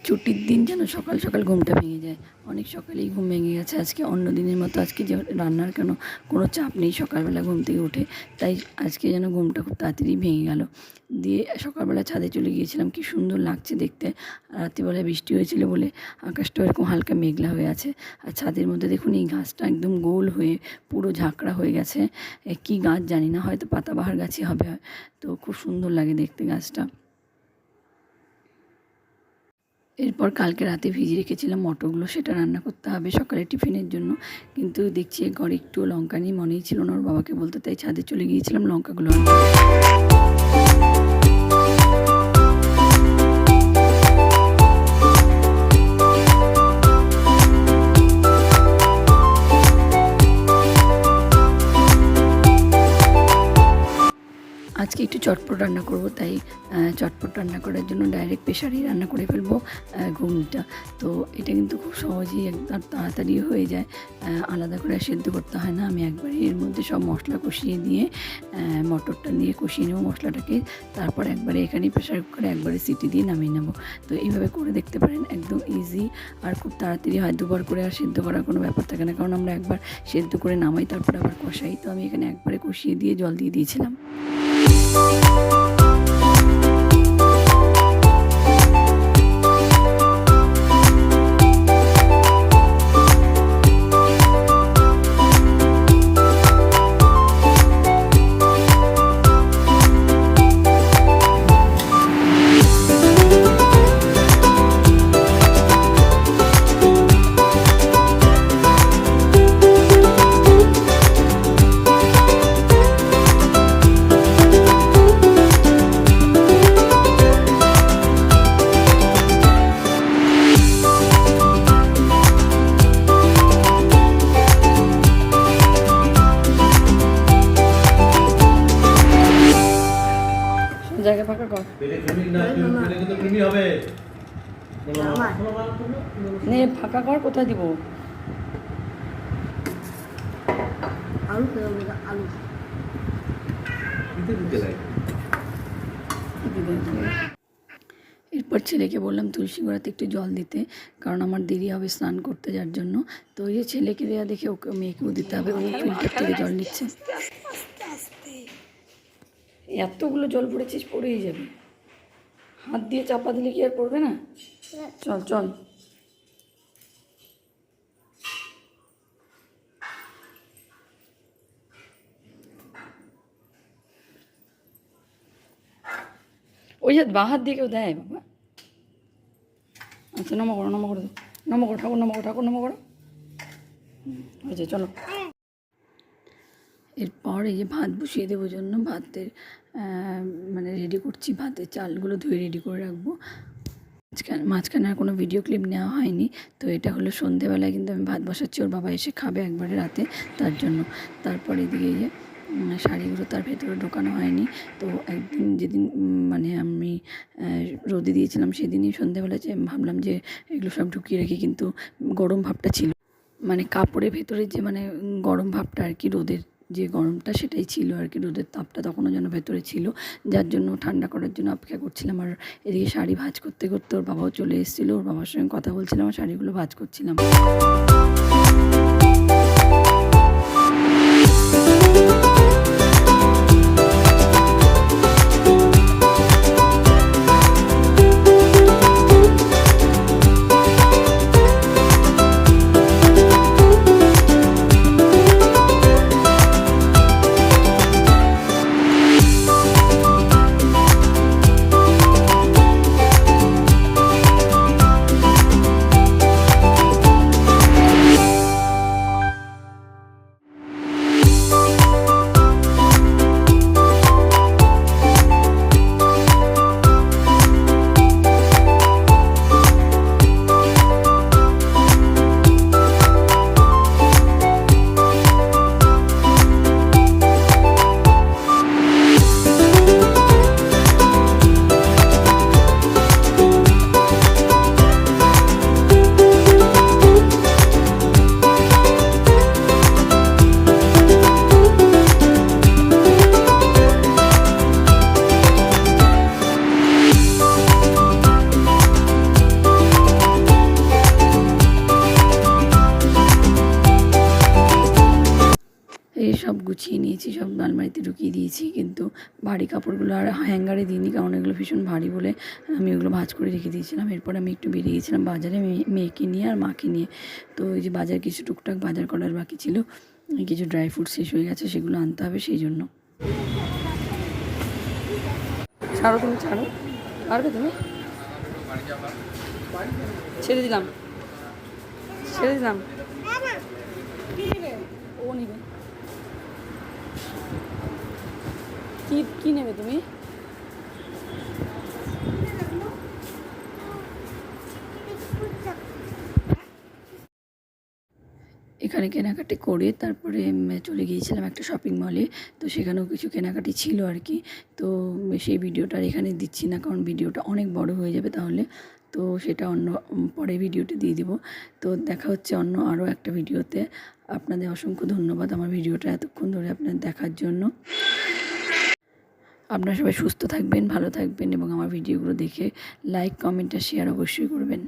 ছুটির দিন যেন সকাল সকাল ঘুমটা ভেঙে যায়। অনেক সকালেই ঘুম ভেঙে গেছে আজকে, অন্য দিনের মতো আজকে যে রান্নার কোনো চাপ নেই, সকালবেলা ঘুম থেকে উঠে, তাই আজকে যেন ঘুমটা খুব তাড়াতাড়ি ভেঙে গেল। দিয়ে সকালবেলা ছাদে চলে গিয়েছিলাম, কি সুন্দর লাগছে দেখতে। রাত্রিবেলায় বৃষ্টি হয়েছিল বলে আকাশটা এরকম হালকা মেঘলা হয়ে আছে। আর ছাদের মধ্যে দেখুন এই গাছটা একদম গোল হয়ে পুরো ঝাঁকড়া হয়ে গেছে। কি গাছ জানি না, হয়তো পাতাবাহার গাছই হবে। তো খুব সুন্দর লাগে দেখতে গাছটা। এরপর কালকে রাতে ভিজিয়ে রেখেছিলাম মটরগুলো, সেটা রান্না করতে হবে সকালে টিফিনের জন্য। কিন্তু দেখছি ঘরে একটু লঙ্কা নিয়ে মনেই ছিল না ওর বাবাকে বলতে, তাই ছাদে চলে গিয়েছিলাম লঙ্কাগুলো আনতে। আজকে একটু চটপট রান্না করব, তাই চটপট রান্না করার জন্য ডাইরেক্ট প্রেশারেই রান্না করে ফেলবো ঘুগনিটা। তো এটা কিন্তু খুব সহজেই একদম তাড়াতাড়ি হয়ে যায়, আলাদা করে সেদ্ধ করতে হয় না। আমি একবারই এর মধ্যে সব মশলা কষিয়ে দিয়ে মটরটা দিয়ে কষিয়ে নেবো মশলাটাকে, তারপর একবারে এখানে প্রেশার কুকারে একবারে সিটি দিয়ে নামিয়ে নেবো। তো এইভাবে করে দেখতে পারেন, একদম ইজি আর খুব তাড়াতাড়ি হয়। দুবার করে আর সেদ্ধ করার কোনো ব্যাপার থাকে না, কারণ আমরা একবার সেদ্ধ করে নামাই তারপর আবার কষাই। তো আমি এখানে একবারে কষিয়ে দিয়ে জল দিয়ে দিয়েছিলাম। জায়গা ফাঁকা কর, নে ফাঁকা কর। কোথায় দিব? এরপর ছেলেকে বললাম তুলসী গোড়াতে একটু জল দিতে, কারণ আমার দেরি হবে স্নান করতে, যার জন্য। তো ওই যে ছেলেকে দেওয়া দেখে ওকে মেয়েকেও দিতে হবে, ও ফিল্টার থেকে জল নিচ্ছে। এতগুলো জল পড়েছিস, পড়েই যাবে। হাত দিয়ে চাপা দিলে কি আর পড়বে না? চল চল। ওই যে বাঁ হাত দিয়ে কেউ দেয় বাবা। আচ্ছা নমো করো, নমো করে দাও, নমো করো ঠাকুর, নমো করো ঠাকুর, নমো করো। হয়েছে, চলো। এরপর এই যে ভাত বসিয়ে দেবো জন্য ভাতের মানে রেডি করছি, ভাতের চালগুলো ধুয়ে রেডি করে রাখবো। মাঝখানে আর কোনো ভিডিও ক্লিপ নেওয়া হয়নি। তো এটা হলো সন্ধেবেলায় কিন্তু আমি ভাত বসাচ্ছি, ওর বাবা এসে খাবে একবারে রাতে, তার জন্য। তারপর এদিকে এই যে শাড়িগুলো তার ভেতরে ঢোকানো হয়নি। তো একদিন যেদিন মানে আমি রোদে দিয়েছিলাম, সেদিনই সন্ধেবেলা যে ভাবলাম যে এগুলো সব ঢুকিয়ে রাখি, কিন্তু গরম ভাবটা ছিল, মানে কাপড়ের ভেতরে যে মানে গরম ভাবটা আর কি, রোদের যে গরমটা সেটাই ছিল আর কি, রোদের তাপটা তখনও যেন ভেতরে ছিল, যার জন্য ঠান্ডা করার জন্য অপেক্ষা করছিলাম। আর এদিকে শাড়ি ভাঁজ করতে করতে ওর বাবাও চলে এসেছিলো, ওর বাবার সঙ্গে কথা বলছিলাম আর শাড়িগুলো ভাঁজ করছিলাম। গুছিয়ে নিয়েছি, সব আলমারিতে ঢুকিয়ে দিয়েছি, কিন্তু ভারী কাপড়গুলো আর হ্যাঙ্গারে দিইনি, কারণ এগুলো ভীষণ ভারী বলে আমি ওগুলো ভাঁজ করে রেখে দিয়েছিলাম। এরপর আমি একটু বেরিয়ে গেছিলাম বাজারে মেয়েকে নিয়ে আর মাকে নিয়ে। তো এই যে বাজার কিছু টুকটাক বাজার করার বাকি ছিল, কিছু ড্রাই ফ্রুট শেষ হয়ে গেছে, সেগুলো আনতে হবে, সেই জন্য। ছাড়ো তুমি, ছাড়ো, পারবে তুমি? ছেড়ে দিলাম, ছেড়ে দিলাম, ও নিবে। কি নেবে তুমি? এখানে কেনাকাটি করে তারপরে চলে গিয়েছিলাম একটা শপিং মলে। তো সেখানেও কিছু কেনাকাটি ছিল আর কি। তো সেই ভিডিওটা আর এখানে দিচ্ছি না, কারণ ভিডিওটা অনেক বড় হয়ে যাবে তাহলে। তো সেটা অন্য পরে ভিডিওতে দিয়ে দিব। তো দেখা হচ্ছে অন্য আরও একটা ভিডিওতে। আপনাদের অসংখ্য ধন্যবাদ আমার ভিডিওটা এতক্ষণ ধরে আপনার দেখার জন্য। আপনারা সবাই সুস্থ থাকবেন, ভালো থাকবেন এবং আমার ভিডিওগুলো দেখে লাইক, কমেন্ট আর শেয়ার অবশ্যই করবেন।